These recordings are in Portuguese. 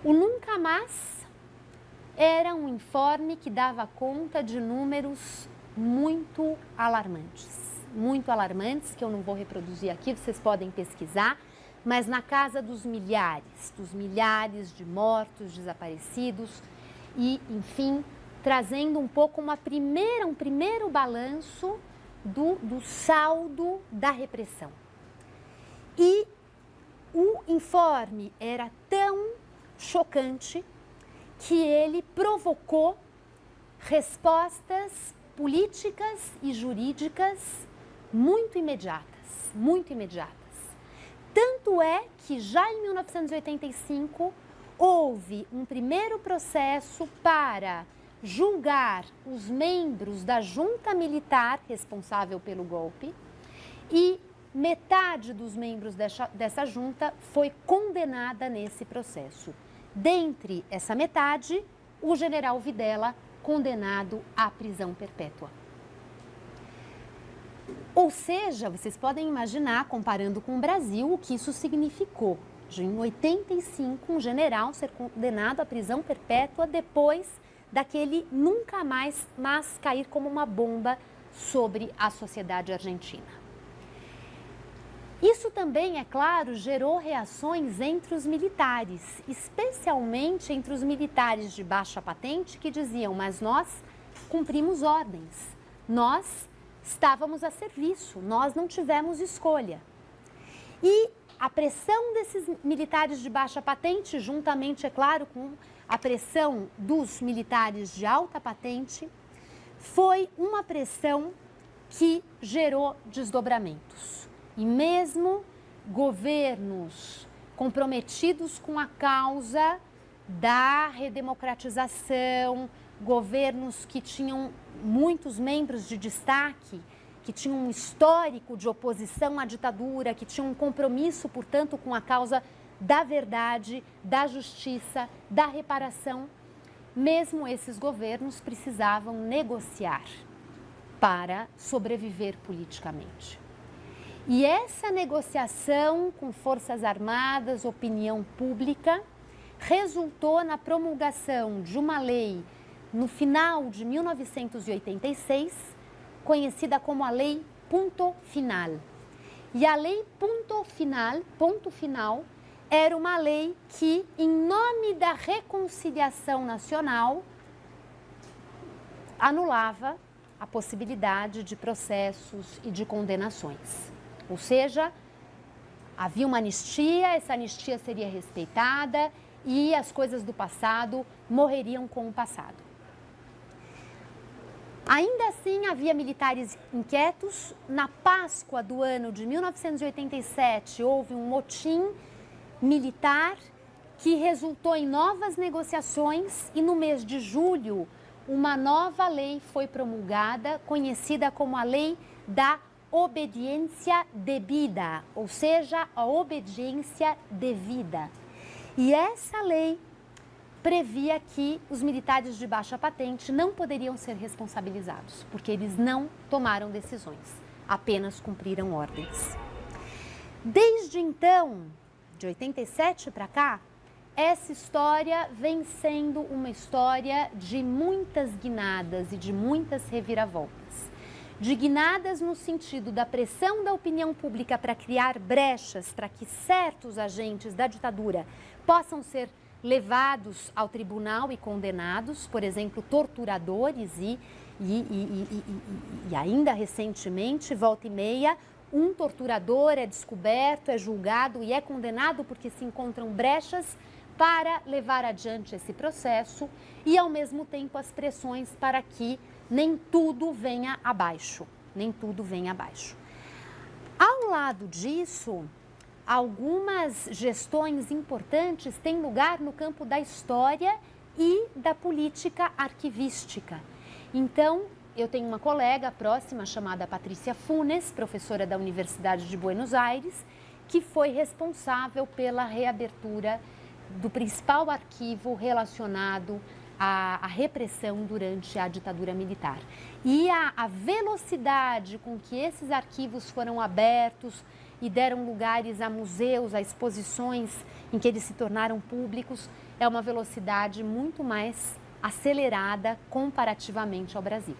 O Nunca Mais era um informe que dava conta de números muito alarmantes, que eu não vou reproduzir aqui, vocês podem pesquisar, mas na casa dos milhares de mortos, desaparecidos e, enfim, trazendo um pouco um primeiro balanço do saldo da repressão. E o informe era tão chocante que ele provocou respostas políticas e jurídicas muito imediatas. Tanto é que já em 1985 houve um primeiro processo para julgar os membros da junta militar responsável pelo golpe e metade dos membros dessa junta foi condenada nesse processo. Dentre essa metade, o general Videla, condenado à prisão perpétua. Ou seja, vocês podem imaginar, comparando com o Brasil, o que isso significou. De em 85, um general ser condenado à prisão perpétua depois daquele nunca mais cair como uma bomba sobre a sociedade argentina. Isso também, é claro, gerou reações entre os militares, especialmente entre os militares de baixa patente que diziam: mas nós cumprimos ordens, nós estávamos a serviço, nós não tivemos escolha. E a pressão desses militares de baixa patente, juntamente, é claro, com a pressão dos militares de alta patente, foi uma pressão que gerou desdobramentos. E mesmo governos comprometidos com a causa da redemocratização, governos que tinham muitos membros de destaque, que tinham um histórico de oposição à ditadura, que tinham um compromisso, portanto, com a causa da verdade, da justiça, da reparação, mesmo esses governos precisavam negociar para sobreviver politicamente. E essa negociação com forças armadas, opinião pública, resultou na promulgação de uma lei no final de 1986, conhecida como a Lei Punto Final. E a Lei Punto Final, era uma lei que, em nome da reconciliação nacional, anulava a possibilidade de processos e de condenações. Ou seja, havia uma anistia, essa anistia seria respeitada e as coisas do passado morreriam com o passado. Ainda assim, havia militares inquietos. Na Páscoa do ano de 1987, houve um motim militar que resultou em novas negociações e no mês de julho, uma nova lei foi promulgada, conhecida como a Lei da Obediência Devida, ou seja, a obediência devida. E essa lei previa que os militares de baixa patente não poderiam ser responsabilizados, porque eles não tomaram decisões, apenas cumpriram ordens. Desde então, de 87 para cá, essa história vem sendo uma história de muitas guinadas e de muitas reviravoltas. De guinadas no sentido da pressão da opinião pública para criar brechas para que certos agentes da ditadura possam ser levados ao tribunal e condenados, por exemplo, torturadores e ainda recentemente, volta e meia, um torturador é descoberto, é julgado e é condenado porque se encontram brechas para levar adiante esse processo e, ao mesmo tempo, as pressões para que nem tudo venha abaixo, Ao lado disso, algumas gestões importantes têm lugar no campo da história e da política arquivística. Então, eu tenho uma colega próxima chamada Patrícia Funes, professora da Universidade de Buenos Aires, que foi responsável pela reabertura do principal arquivo relacionado à repressão durante a ditadura militar. E a velocidade com que esses arquivos foram abertos e deram lugares a museus, a exposições em que eles se tornaram públicos, é uma velocidade muito mais acelerada comparativamente ao Brasil.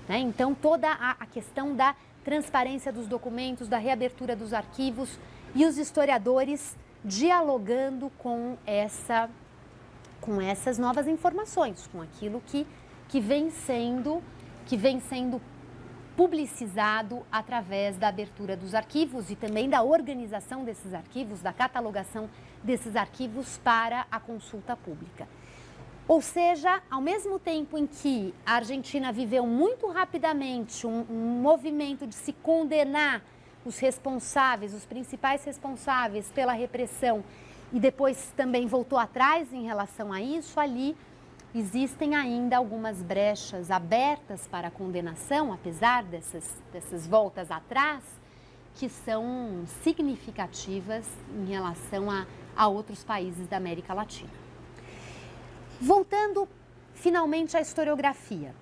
Né? Então, toda a questão da transparência dos documentos, da reabertura dos arquivos e os historiadores dialogando com essas novas informações, com aquilo que vem sendo publicizado através da abertura dos arquivos e também da organização desses arquivos, da catalogação desses arquivos para a consulta pública. Ou seja, ao mesmo tempo em que a Argentina viveu muito rapidamente um movimento de se condenar os responsáveis, os principais responsáveis pela repressão, e depois também voltou atrás em relação a isso, ali existem ainda algumas brechas abertas para a condenação, apesar dessas voltas atrás, que são significativas em relação a outros países da América Latina. Voltando finalmente à historiografia.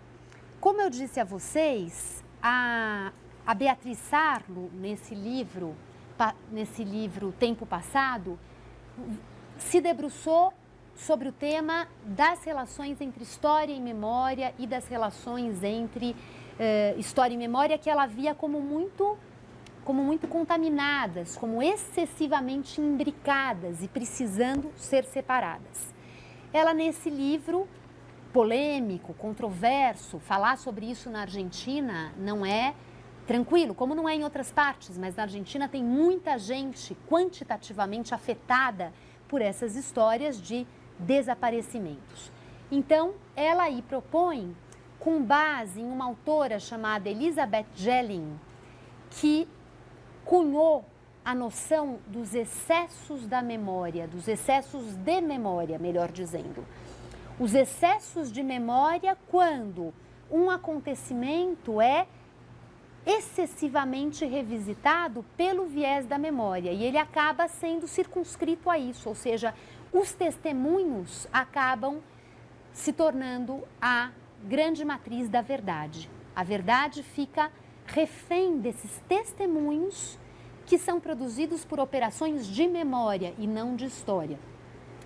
Como eu disse a vocês, a Beatriz Sarlo, nesse livro Tempo Passado, se debruçou sobre o tema das relações entre história e memória e das relações entre história e memória, que ela via como muito contaminadas, como excessivamente imbricadas e precisando ser separadas. Ela, nesse livro polêmico, controverso, falar sobre isso na Argentina não é tranquilo, como não é em outras partes, mas na Argentina tem muita gente quantitativamente afetada por essas histórias de desaparecimentos. Então, ela aí propõe, com base em uma autora chamada Elizabeth Jelling, que cunhou a noção dos excessos da memória, dos excessos de memória, melhor dizendo. Os excessos de memória quando um acontecimento é excessivamente revisitado pelo viés da memória e ele acaba sendo circunscrito a isso, ou seja, os testemunhos acabam se tornando a grande matriz da verdade. A verdade fica refém desses testemunhos que são produzidos por operações de memória e não de história.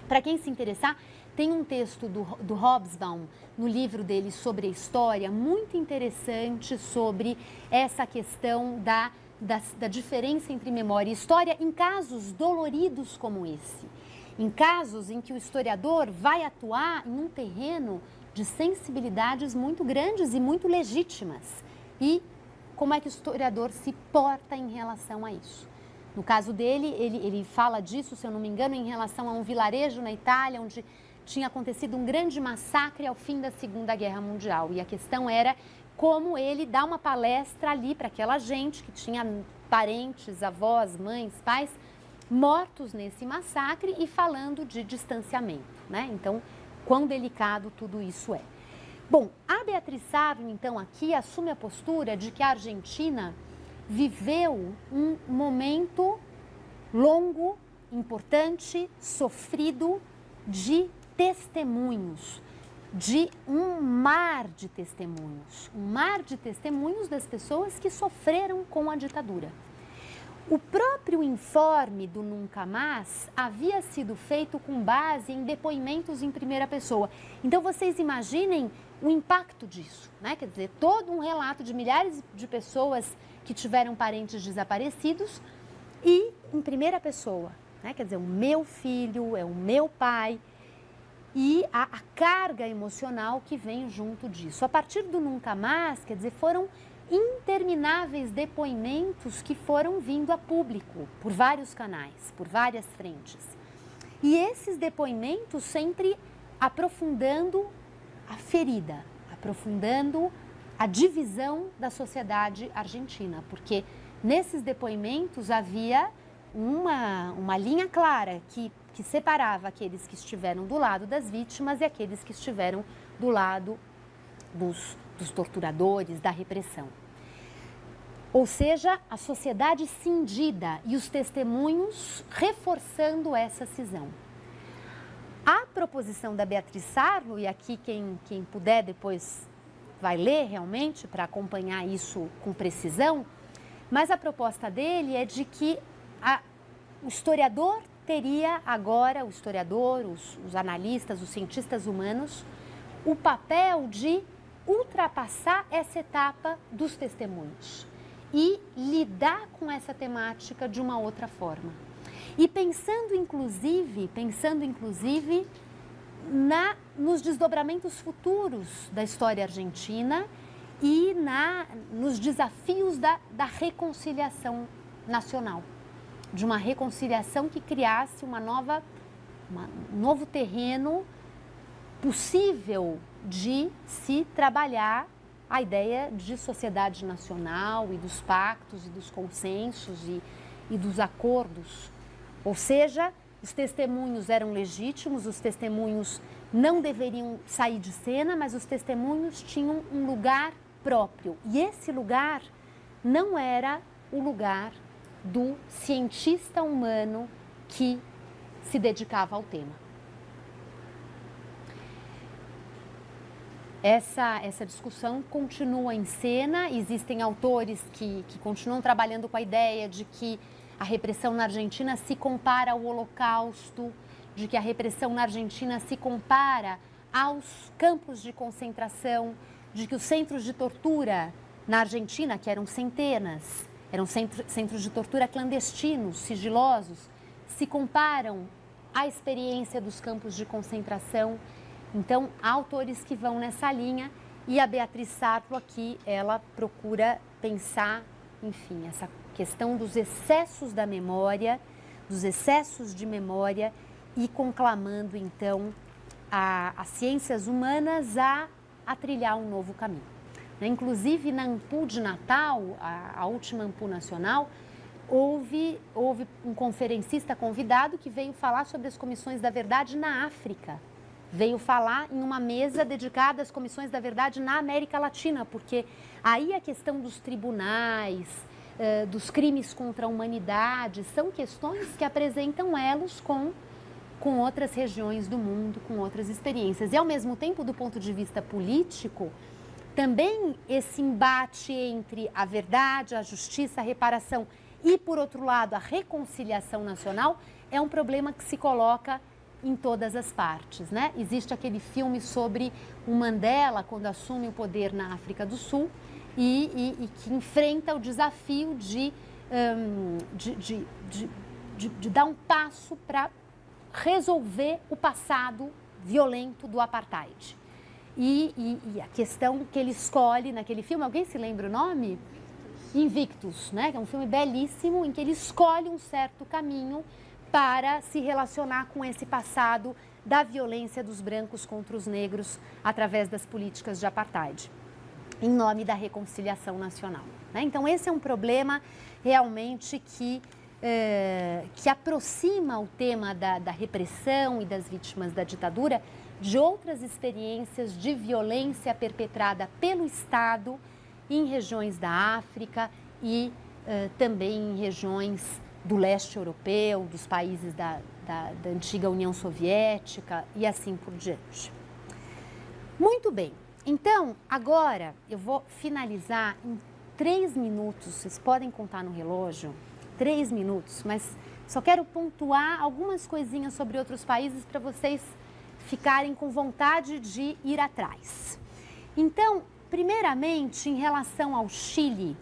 Para quem se interessar, tem um texto do Hobsbawm, no livro dele sobre a história, muito interessante sobre essa questão da diferença entre memória e história em casos doloridos como esse. Em casos em que o historiador vai atuar em um terreno de sensibilidades muito grandes e muito legítimas. E como é que o historiador se porta em relação a isso? No caso dele, ele fala disso, se eu não me engano, em relação a um vilarejo na Itália, onde tinha acontecido um grande massacre ao fim da Segunda Guerra Mundial. E a questão era como ele dá uma palestra ali para aquela gente que tinha parentes, avós, mães, pais, mortos nesse massacre e falando de distanciamento, né? Então, quão delicado tudo isso é. Bom, a Beatriz Sarlo, então, aqui assume a postura de que a Argentina viveu um momento longo, importante, sofrido de testemunhos, de um mar de testemunhos das pessoas que sofreram com a ditadura. O próprio informe do Nunca Mais havia sido feito com base em depoimentos em primeira pessoa. Então, vocês imaginem o impacto disso, né? Quer dizer, todo um relato de milhares de pessoas que tiveram parentes desaparecidos e em primeira pessoa, né? Quer dizer, o meu filho, é o meu pai e a carga emocional que vem junto disso. A partir do Nunca Mais, quer dizer, foram intermináveis depoimentos que foram vindo a público por vários canais, por várias frentes. E esses depoimentos sempre aprofundando a ferida, aprofundando a divisão da sociedade argentina, porque nesses depoimentos havia uma linha clara que separava aqueles que estiveram do lado das vítimas e aqueles que estiveram do lado dos torturadores, da repressão. Ou seja, a sociedade cindida e os testemunhos reforçando essa cisão. A proposição da Beatriz Sarlo, e aqui quem puder depois vai ler realmente para acompanhar isso com precisão, mas a proposta dele é de que o historiador teria agora o historiador, os analistas, os cientistas humanos, o papel de ultrapassar essa etapa dos testemunhos e lidar com essa temática de uma outra forma. E pensando inclusive nos desdobramentos futuros da história argentina e nos desafios da reconciliação nacional, de uma reconciliação que criasse um novo terreno possível de se trabalhar a ideia de sociedade nacional e dos pactos e dos consensos e dos acordos. Ou seja, os testemunhos eram legítimos, os testemunhos não deveriam sair de cena, mas os testemunhos tinham um lugar próprio. E esse lugar não era o lugar do cientista humano que se dedicava ao tema. Essa discussão continua em cena, existem autores que continuam trabalhando com a ideia de que a repressão na Argentina se compara ao Holocausto, de que a repressão na Argentina se compara aos campos de concentração, de que os centros de tortura na Argentina, que eram centenas, eram centros de tortura clandestinos, sigilosos, se comparam à experiência dos campos de concentração. Então, há autores que vão nessa linha e a Beatriz Sarlo aqui, ela procura pensar, enfim, essa questão dos excessos da memória, dos excessos de memória e conclamando, então, as ciências humanas a trilhar um novo caminho. Inclusive, na Ampu de Natal, a última Ampu nacional, houve um conferencista convidado que veio falar sobre as comissões da verdade na África. Veio falar em uma mesa dedicada às comissões da verdade na América Latina, porque aí a questão dos tribunais, dos crimes contra a humanidade, são questões que apresentam elos com outras regiões do mundo, com outras experiências. E, ao mesmo tempo, do ponto de vista político, também esse embate entre a verdade, a justiça, a reparação e, por outro lado, a reconciliação nacional é um problema que se coloca em todas as partes, né? Existe aquele filme sobre o Mandela, quando assume o poder na África do Sul e que enfrenta o desafio de dar um passo para resolver o passado violento do apartheid. E a questão que ele escolhe naquele filme, alguém se lembra o nome? Invictus, né? Que é um filme belíssimo em que ele escolhe um certo caminho para se relacionar com esse passado da violência dos brancos contra os negros através das políticas de apartheid, em nome da reconciliação nacional. Então, esse é um problema realmente que aproxima o tema da repressão e das vítimas da ditadura de outras experiências de violência perpetrada pelo Estado em regiões da África e também em regiões do leste europeu, dos países da antiga União Soviética e assim por diante. Muito bem, então agora eu vou finalizar em 3 minutos, vocês podem contar no relógio, 3 minutos, mas só quero pontuar algumas coisinhas sobre outros países para vocês ficarem com vontade de ir atrás. Então, primeiramente, em relação ao Chile,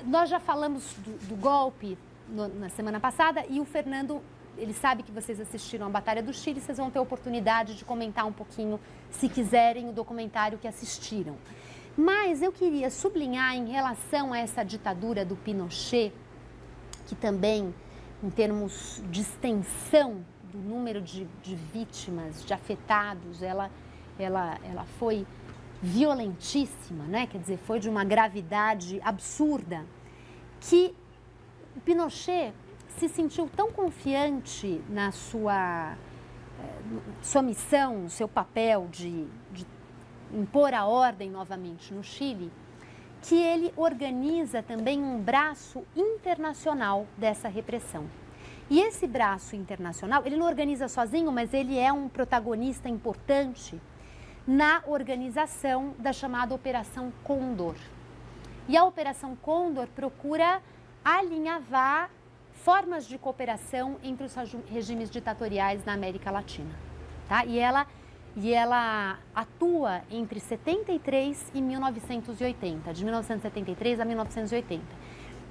nós já falamos do golpe na semana passada e o Fernando, ele sabe que vocês assistiram a Batalha do Chile, vocês vão ter a oportunidade de comentar um pouquinho, se quiserem, o documentário que assistiram. Mas eu queria sublinhar em relação a essa ditadura do Pinochet, que também, em termos de extensão do número de vítimas, de afetados, ela foi violentíssima, né? Quer dizer, foi de uma gravidade absurda, que o Pinochet se sentiu tão confiante na sua missão, no seu papel de impor a ordem novamente no Chile, que ele organiza também um braço internacional dessa repressão. E esse braço internacional, ele não organiza sozinho, mas ele é um protagonista importante na organização da chamada Operação Cóndor. E a Operação Cóndor procura alinhavar formas de cooperação entre os regimes ditatoriais na América Latina. Tá? E ela atua entre 73 e 1980, de 1973 a 1980.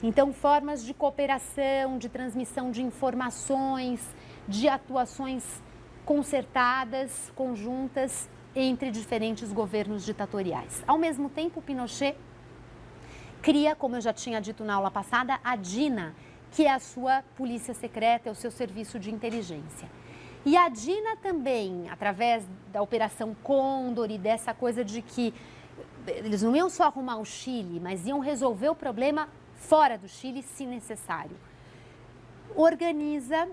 Então, formas de cooperação, de transmissão de informações, de atuações concertadas, conjuntas, entre diferentes governos ditatoriais. Ao mesmo tempo, Pinochet cria, como eu já tinha dito na aula passada, a DINA, que é a sua polícia secreta, é o seu serviço de inteligência. E a DINA também, através da Operação Condor e dessa coisa de que eles não iam só arrumar o Chile, mas iam resolver o problema fora do Chile, se necessário. Organiza,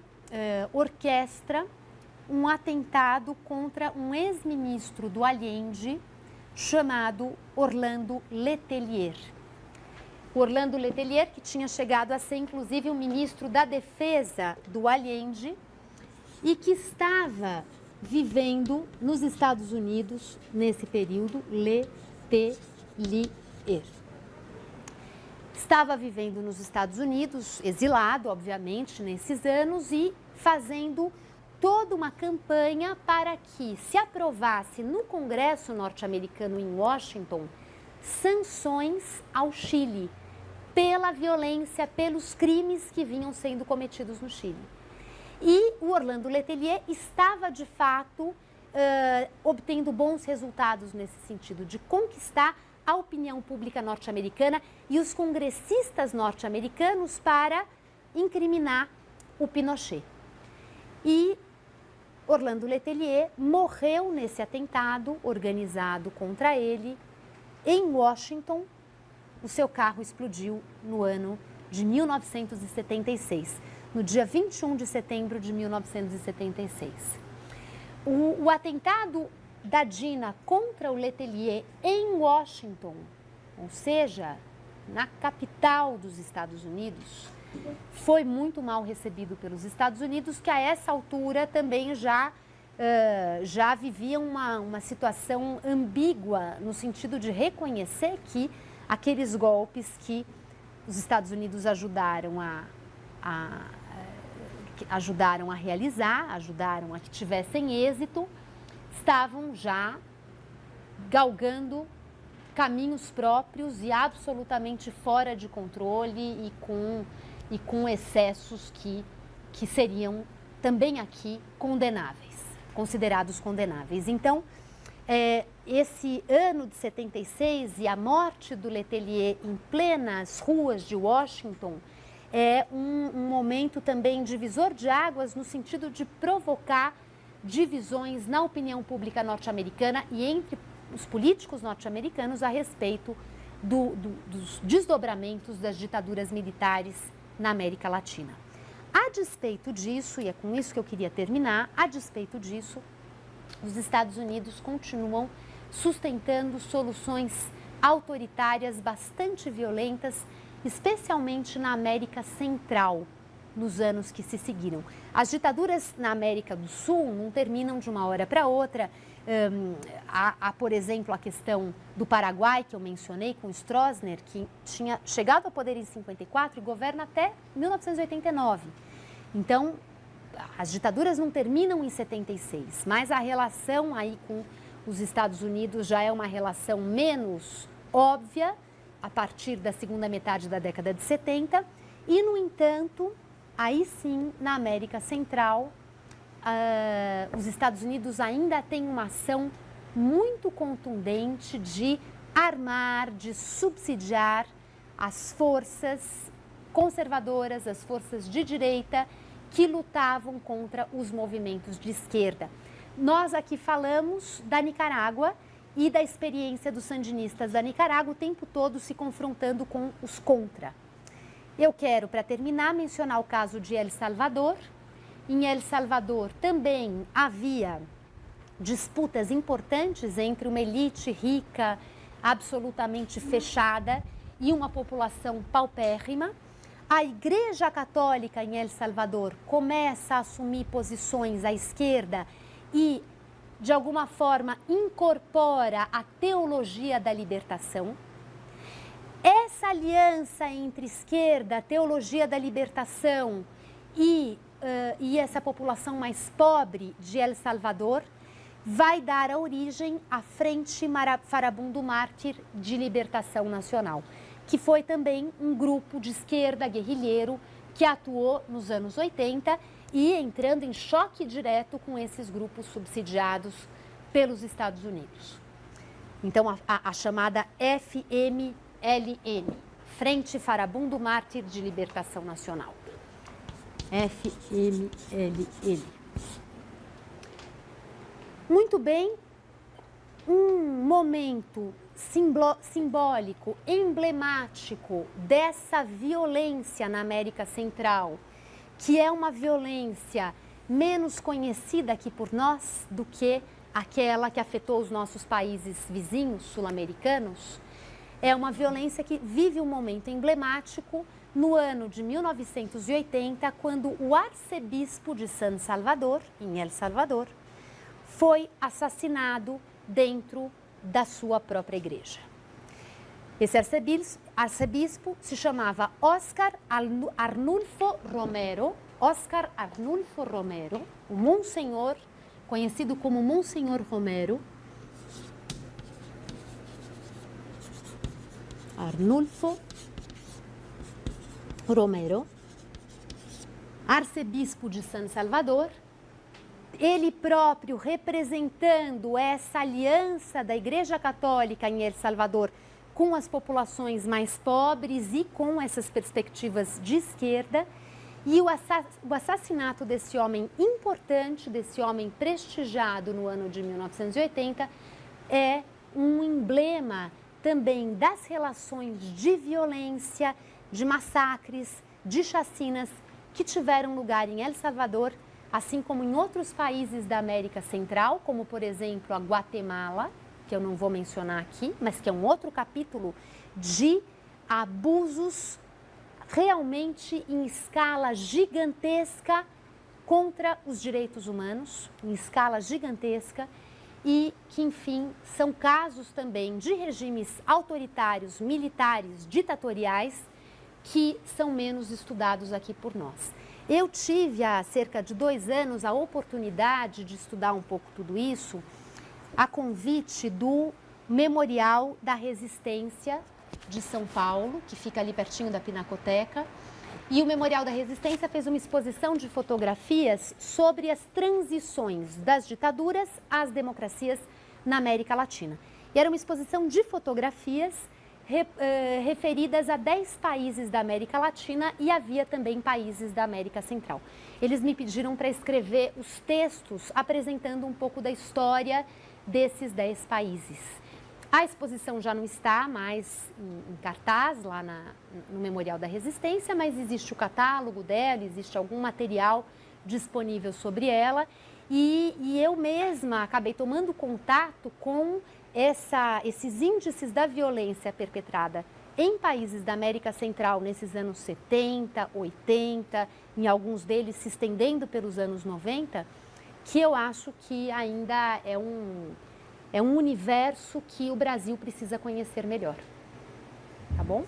orquestra um atentado contra um ex-ministro do Allende chamado Orlando Letelier. Orlando Letelier, que tinha chegado a ser inclusive o ministro da Defesa do Allende e que estava vivendo nos Estados Unidos nesse período, Letelier. Estava vivendo nos Estados Unidos, exilado, obviamente, nesses anos e fazendo toda uma campanha para que se aprovasse no Congresso norte-americano em Washington sanções ao Chile pela violência, pelos crimes que vinham sendo cometidos no Chile. E o Orlando Letelier estava, de fato, obtendo bons resultados nesse sentido, de conquistar a opinião pública norte-americana e os congressistas norte-americanos para incriminar o Pinochet. E Orlando Letelier morreu nesse atentado organizado contra ele em Washington. O seu carro explodiu no ano de 1976, no dia 21 de setembro de 1976. O atentado da DINA contra o Letelier em Washington, ou seja, na capital dos Estados Unidos, foi muito mal recebido pelos Estados Unidos, que a essa altura também já viviam uma situação ambígua, no sentido de reconhecer que aqueles golpes que os Estados Unidos ajudaram a realizar, ajudaram a que tivessem êxito, estavam já galgando caminhos próprios e absolutamente fora de controle e com excessos que seriam também aqui condenáveis, considerados condenáveis. Então, esse ano de 76 e a morte do Letelier em plenas ruas de Washington é um momento também divisor de águas no sentido de provocar divisões na opinião pública norte-americana e entre os políticos norte-americanos a respeito dos desdobramentos das ditaduras militares na América Latina. A despeito disso, e é com isso que eu queria terminar, a despeito disso, os Estados Unidos continuam sustentando soluções autoritárias bastante violentas, especialmente na América Central, nos anos que se seguiram. As ditaduras na América do Sul não terminam de uma hora para outra. Há, por exemplo, a questão do Paraguai, que eu mencionei, com Stroessner, que tinha chegado ao poder em 54 e governa até 1989. Então, as ditaduras não terminam em 76, mas a relação aí com os Estados Unidos já é uma relação menos óbvia a partir da segunda metade da década de 70 e, no entanto, aí sim, na América Central, os Estados Unidos ainda têm uma ação muito contundente de armar, de subsidiar as forças conservadoras, as forças de direita que lutavam contra os movimentos de esquerda. Nós aqui falamos da Nicarágua e da experiência dos sandinistas da Nicarágua o tempo todo se confrontando com os contra. Eu quero, para terminar, mencionar o caso de El Salvador. Em El Salvador também havia disputas importantes entre uma elite rica, absolutamente fechada, e uma população paupérrima. A Igreja Católica em El Salvador começa a assumir posições à esquerda e, de alguma forma, incorpora a teologia da libertação. Essa aliança entre esquerda, teologia da libertação e essa população mais pobre de El Salvador vai dar a origem à Frente Farabundo Mártir de Libertação Nacional, que foi também um grupo de esquerda guerrilheiro que atuou nos anos 80 e entrando em choque direto com esses grupos subsidiados pelos Estados Unidos. Então, a chamada FMLN, Frente Farabundo Mártir de Libertação Nacional. FMLN. Muito bem, um momento simbólico, emblemático dessa violência na América Central, que é uma violência menos conhecida aqui por nós do que aquela que afetou os nossos países vizinhos sul-americanos, é uma violência que vive um momento emblemático no ano de 1980, quando o arcebispo de San Salvador, em El Salvador, foi assassinado dentro da sua própria igreja. Esse arcebispo se chamava Oscar Arnulfo Romero, o Monsenhor, conhecido como Monsenhor Romero, Arnulfo Romero, arcebispo de San Salvador, ele próprio representando essa aliança da Igreja Católica em El Salvador com as populações mais pobres e com essas perspectivas de esquerda. E o assassinato desse homem importante, desse homem prestigiado no ano de 1980, é um emblema também das relações de violência, de massacres, de chacinas que tiveram lugar em El Salvador, assim como em outros países da América Central, como por exemplo a Guatemala, que eu não vou mencionar aqui, mas que é um outro capítulo de abusos realmente em escala gigantesca contra os direitos humanos, em escala gigantesca, e que, enfim, são casos também de regimes autoritários, militares, ditatoriais, que são menos estudados aqui por nós. Eu tive há cerca de 2 anos a oportunidade de estudar um pouco tudo isso, a convite do Memorial da Resistência de São Paulo, que fica ali pertinho da Pinacoteca. E o Memorial da Resistência fez uma exposição de fotografias sobre as transições das ditaduras às democracias na América Latina. E era uma exposição de fotografias referidas a 10 países da América Latina e havia também países da América Central. Eles me pediram para escrever os textos apresentando um pouco da história desses 10 países. A exposição já não está mais em cartaz lá no Memorial da Resistência, mas existe o catálogo dela, existe algum material disponível sobre ela e eu mesma acabei tomando contato com esses índices da violência perpetrada em países da América Central nesses anos 70, 80, em alguns deles se estendendo pelos anos 90, que eu acho que ainda é um universo que o Brasil precisa conhecer melhor. Tá bom?